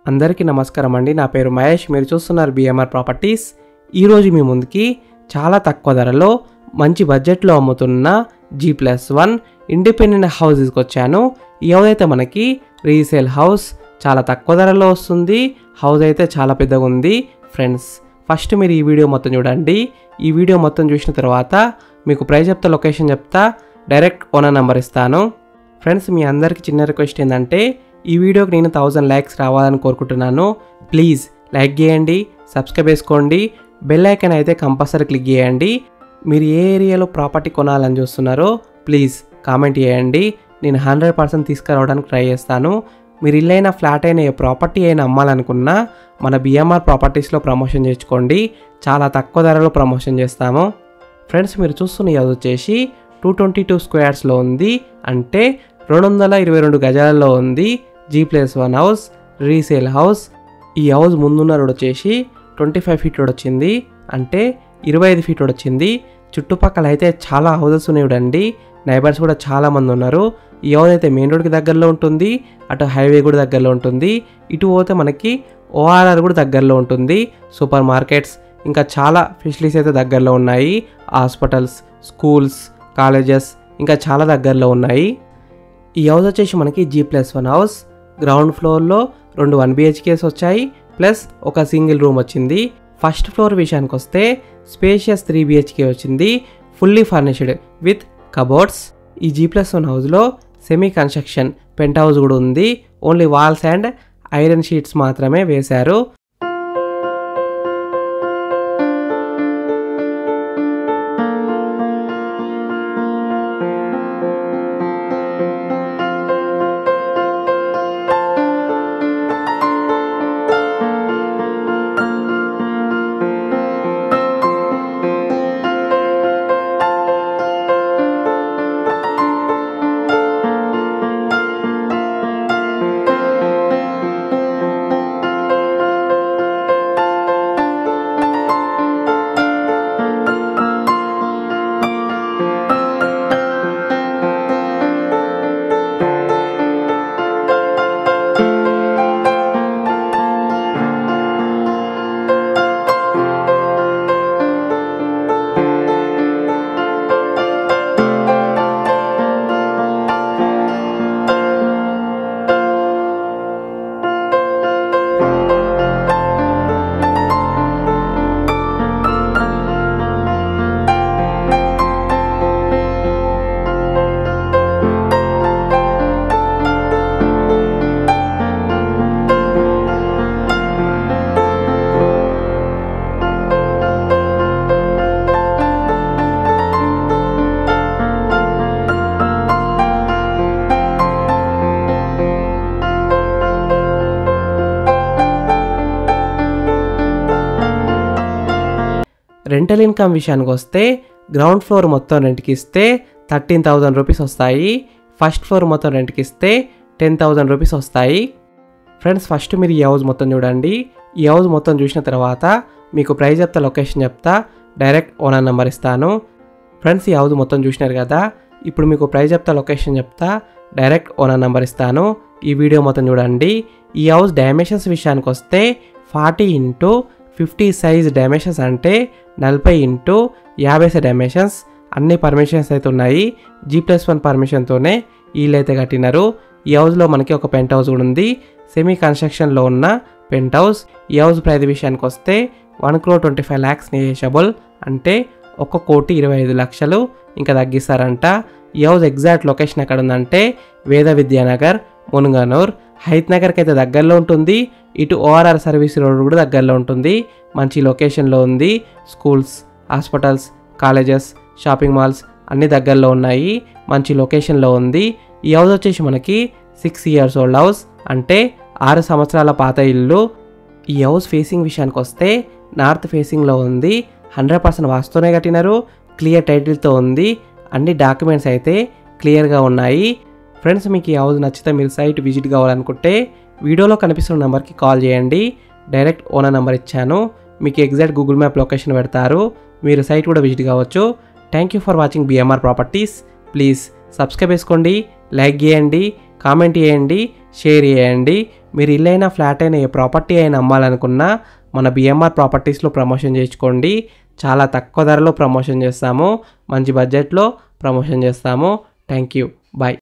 అందరికీ నమస్కారం అండి. నా పేరు మహేష్. మీరు చూస్తున్నారు బిఎంఆర్ ప్రాపర్టీస్. ఈరోజు మీ ముందుకి చాలా తక్కువ ధరలో మంచి బడ్జెట్లో అమ్ముతున్న G+1 ఇండిపెండెంట్ హౌస్ తీసుకొచ్చాను. ఏదైతే మనకి రీసేల్ హౌస్ చాలా తక్కువ ధరలో వస్తుంది. హౌస్ అయితే చాలా పెద్దగా ఉంది. ఫ్రెండ్స్, ఫస్ట్ మీరు ఈ వీడియో మొత్తం చూడండి. ఈ వీడియో మొత్తం చూసిన తర్వాత మీకు ప్రైస్ చెప్తా, లొకేషన్ చెప్తా, డైరెక్ట్ ఓనర్ నెంబర్ ఇస్తాను. ఫ్రెండ్స్, మీ అందరికీ చిన్న రిక్వెస్ట్ ఏంటంటే ఈ వీడియోకి నేను 1000 లైక్స్ రావాలని కోరుకుంటున్నాను. ప్లీజ్ లైక్ చేయండి, సబ్స్క్రైబ్ చేసుకోండి, బెల్ ఐకాన్ అయితే కంపల్సరీ క్లిక్ చేయండి. మీరు ఏ ఏరియాలో ప్రాపర్టీ కొనాలని చూస్తున్నారో ప్లీజ్ కామెంట్ చేయండి. నేను 100% తీసుకురావడానికి ట్రై చేస్తాను. మీరు ఇల్లైనా, ఫ్లాట్ అయినా, ఏ ప్రాపర్టీ అయినా అమ్మాలనుకున్నా మన బిఎంఆర్ ప్రాపర్టీస్లో ప్రమోషన్ చేసుకోండి. చాలా తక్కువ ధరలో ప్రమోషన్ చేస్తాము. ఫ్రెండ్స్, మీరు చూస్తున్న ఇది వచ్చేసి 222 స్క్వేర్స్లో ఉంది. అంటే 222 గజాలలో ఉంది. G+1 house, resale house. ఈ హౌస్ ముందున్న రోడ్ వచ్చేసి 25 ఫీట్ రోడ్ వచ్చింది. అంటే 25 ఫీట్ రోడ్ వచ్చింది. చుట్టుపక్కల అయితే చాలా హౌసెస్ ఉన్నాయి చూడండి. నైబర్స్ కూడా చాలా మంది ఉన్నారు. ఈ హౌస్ అయితే మెయిన్ రోడ్కి దగ్గరలో ఉంటుంది, అటు హైవే కూడా దగ్గరలో ఉంటుంది. ఇటు పోతే మనకి ORR కూడా దగ్గరలో ఉంటుంది. సూపర్ మార్కెట్స్, ఇంకా చాలా ఫెసిలిటీస్ అయితే దగ్గరలో ఉన్నాయి. హాస్పిటల్స్, స్కూల్స్, కాలేజెస్ ఇంకా చాలా దగ్గరలో ఉన్నాయి. ఈ హౌస్ వచ్చేసి మనకి G+1 హౌస్. గ్రౌండ్ ఫ్లోర్లో 2 1 BHKs వచ్చాయి, ప్లస్ ఒక సింగిల్ రూమ్ వచ్చింది. ఫస్ట్ ఫ్లోర్ విషయానికి వస్తే స్పేషియస్ 3 BHK వచ్చింది, ఫుల్లీ ఫర్నిష్డ్ విత్ కబోర్డ్స్. ఈ G+1 హౌస్లో సెమీ కన్స్ట్రక్షన్ పెంట్ హౌస్ కూడా ఉంది. Only walls and iron sheets మాత్రమే వేశారు. రెంటల్ ఇన్కమ్ విషయానికి వస్తే గ్రౌండ్ ఫ్లోర్ మొత్తం రెంట్కి ఇస్తే 13,000 రూపీస్ వస్తాయి. ఫస్ట్ ఫ్లోర్ మొత్తం రెంట్కి ఇస్తే 10,000 రూపీస్ వస్తాయి. ఫ్రెండ్స్, ఫస్ట్ మీరు ఈ హౌస్ మొత్తం చూడండి. ఈ హౌస్ మొత్తం చూసిన తర్వాత మీకు ప్రైస్ చెప్తా, లొకేషన్ చెప్తా, డైరెక్ట్ ఓనర్ నెంబర్ ఇస్తాను. ఫ్రెండ్స్, ఈ హౌస్ మొత్తం చూసినారు కదా. ఇప్పుడు మీకు ప్రైస్ చెప్తా, లొకేషన్ చెప్తా, డైరెక్ట్ ఓనర్ నెంబర్ ఇస్తాను. ఈ వీడియో మొత్తం చూడండి. ఈ హౌస్ డైమెన్షన్స్ విషయానికి వస్తే 40x50 సైజ్ డైమెన్షన్స్, అంటే 40x50 డైమెన్షన్స్. అన్ని పర్మిషన్స్ అయితే ఉన్నాయి. G+1 పర్మిషన్తోనే వీళ్ళైతే కట్టినారు. ఈ హౌస్లో మనకి ఒక పెంట్ హౌస్ కూడా ఉంది, సెమీ కన్స్ట్రక్షన్లో ఉన్న పెంట్ హౌస్. ఈ హౌస్ ప్రైస్ విషయానికి వస్తే 1,25,00,000 నెగోషియబుల్, అంటే 1,25,00,000 ఇంకా తగ్గిస్తారంట. ఈ హౌస్ ఎగ్జాక్ట్ లొకేషన్ ఎక్కడ ఉందంటే వేద విద్యానగర్, మునుగనూర్, హైత్ నగర్కి అయితే దగ్గరలో ఉంటుంది. ఇటు ORR సర్వీస్ రోడ్ కూడా దగ్గరలో ఉంటుంది. మంచి లొకేషన్లో ఉంది. Schools, hospitals, colleges, shopping malls అన్నీ దగ్గరలో ఉన్నాయి. మంచి లొకేషన్లో ఉంది. ఈ హౌస్ వచ్చేసి మనకి 6 years ఓల్డ్ హౌస్, అంటే 6 సంవత్సరాల పాత ఇల్లు. ఈ హౌస్ ఫేసింగ్ విషయానికి వస్తే నార్త్ ఫేసింగ్లో ఉంది. 100% వాస్తునే కట్టినారు. క్లియర్ టైటిల్తో ఉంది. అన్ని డాక్యుమెంట్స్ అయితే క్లియర్గా ఉన్నాయి. ఫ్రెండ్స్, మీకు ఈ హౌస్ నచ్చితే మీరు సైట్ విజిట్ కావాలనుకుంటే వీడియోలో కనిపిస్తున్న నెంబర్కి కాల్ చేయండి. డైరెక్ట్ ఓనర్ నెంబర్ ఇచ్చాను. మీకు ఎగ్జాక్ట్ గూగుల్ మ్యాప్ లొకేషన్ పెడతారు. మీరు సైట్ కూడా విజిట్ కావచ్చు. Thank you for watching BMR properties. Please subscribe చేసుకోండి, లైక్ చేయండి, కామెంట్ చేయండి, షేర్ చేయండి. మీరు ఇల్లు అయినా ఫ్లాట్ అయినా ఏ ప్రాపర్టీ అయినా అమ్మాలనుకున్నా మన బిఎంఆర్ ప్రాపర్టీస్లో ప్రమోషన్ చేయించుకోండి. చాలా తక్కువ ధరలో ప్రమోషన్ చేస్తాము, మంచి బడ్జెట్లో ప్రమోషన్ చేస్తాము. Thank you, bye.